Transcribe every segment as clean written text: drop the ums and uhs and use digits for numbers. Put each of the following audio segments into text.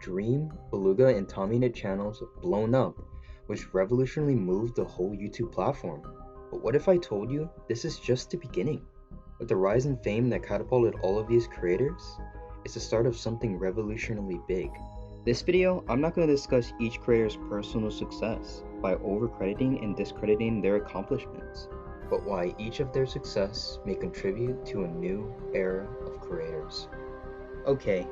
Dream, Beluga, and TommyInnit channels blown up, which revolutionarily moved the whole YouTube platform. But what if I told you this is just the beginning? With the rise in fame that catapulted all of these creators, it's the start of something revolutionarily big. This video, I'm not going to discuss each creator's personal success by overcrediting and discrediting their accomplishments, but why each of their success may contribute to a new era of creators. Okay,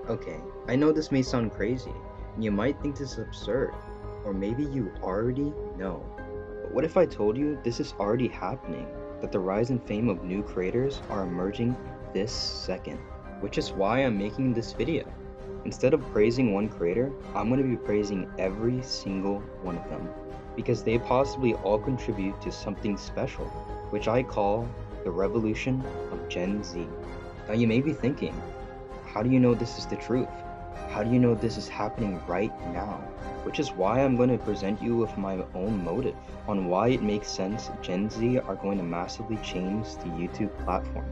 I know this may sound crazy, and you might think this is absurd, or maybe you already know. But what if I told you this is already happening, that the rise and fame of new creators are emerging this second? Which is why I'm making this video. Instead of praising one creator, I'm going to be praising every single one of them, because they possibly all contribute to something special, which I call the revolution of Gen Z. Now you may be thinking, how do you know this is the truth? How do you know this is happening right now? Which is why I'm going to present you with my own motive on why it makes sense Gen Z are going to massively change the YouTube platform.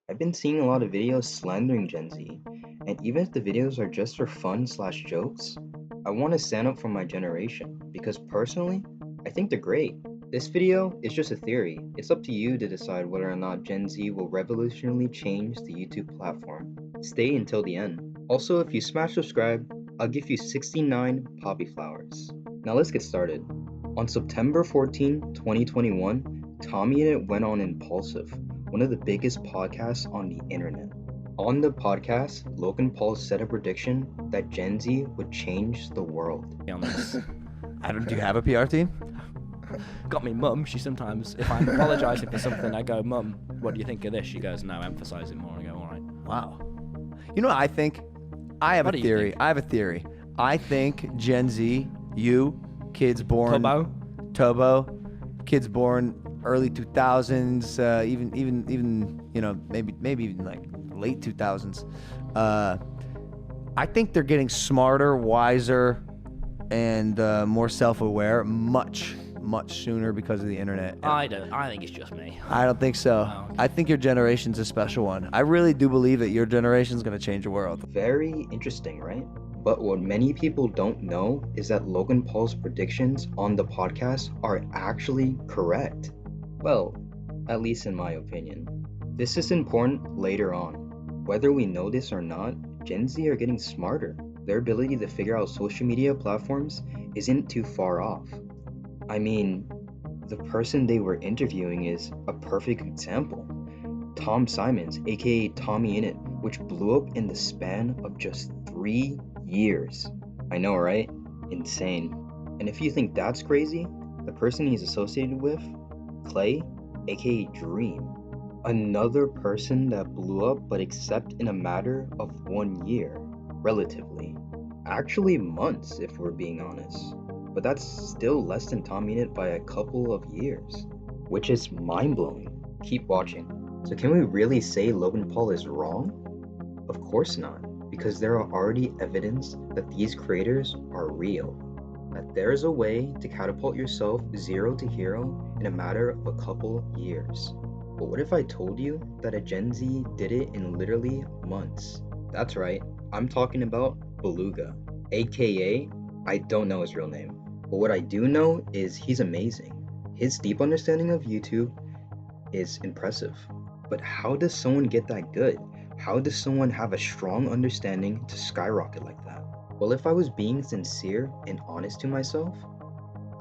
I've been seeing a lot of videos slandering Gen Z, and even if the videos are just for fun/jokes, I want to stand up for my generation, because personally, I think they're great. This video is just a theory. It's up to you to decide whether or not Gen Z will revolutionarily change the YouTube platform. Stay until the end. Also, if you smash subscribe, I'll give you 69 poppy flowers. Now let's get started. On September 14, 2021, TommyInnit went on Impulsive, one of the biggest podcasts on the internet. On the podcast, Logan Paul said a prediction that Gen Z would change the world. Adam, do you have a PR team? Got me mum. She sometimes, if I'm apologising for something, I go, Mum, what do you think of this? She goes, no, emphasise it more. I go, all right. Wow. You know what I think? I have a theory. I think Gen Z, kids born Tobo, kids born early 2000s, even maybe even like late 2000s. I think they're getting smarter, wiser, and more self-aware much sooner because of the internet. I think it's just me. I don't think so. Oh, okay. I think your generation's a special one. I really do believe that your generation's going to change the world. Very interesting, right? But what many people don't know is that Logan Paul's predictions on the podcast are actually correct. Well, at least in my opinion. This is important later on. Whether we know this or not, Gen Z are getting smarter. Their ability to figure out social media platforms isn't too far off. I mean, the person they were interviewing is a perfect example. Tom Simons, aka TommyInnit, which blew up in the span of just 3 years. I know, right? Insane. And if you think that's crazy, the person he's associated with, Clay, aka Dream, another person that blew up, but except in a matter of 1 year, relatively. Actually months, if we're being honest. But that's still less than TommyInnit by a couple of years, which is mind-blowing. Keep watching. So can we really say Logan Paul is wrong? Of course not, because there are already evidence that these creators are real. That there's a way to catapult yourself 0 to hero in a matter of a couple years. But what if I told you that a Gen Z did it in literally months? That's right, I'm talking about Beluga, aka, I don't know his real name. But what I do know is he's amazing. His deep understanding of YouTube is impressive. But how does someone get that good? How does someone have a strong understanding to skyrocket like that? Well, if I was being sincere and honest to myself,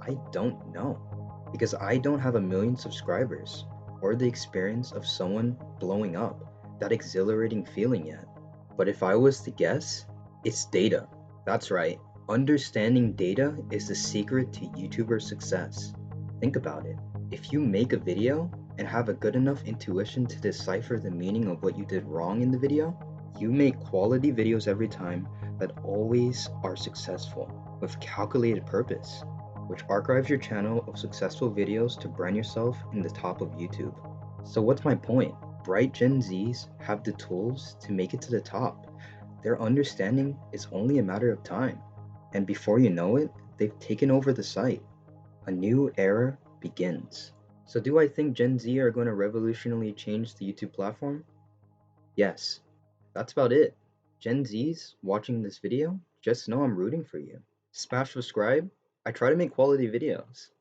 I don't know. Because I don't have 1 million subscribers or the experience of someone blowing up, that exhilarating feeling yet. But if I was to guess, it's data. That's right. Understanding data is the secret to YouTuber success. Think about it. If you make a video and have a good enough intuition to decipher the meaning of what you did wrong in the video, you make quality videos every time that always are successful with calculated purpose, which archives your channel of successful videos to brand yourself in the top of YouTube. So what's my point? Bright Gen Zs have the tools to make it to the top. Their understanding is only a matter of time. And before you know it, they've taken over the site. A new era begins. So do I think Gen Z are going to revolutionarily change the YouTube platform? Yes. That's about it. Gen Zs watching this video, just know I'm rooting for you. Smash subscribe. I try to make quality videos.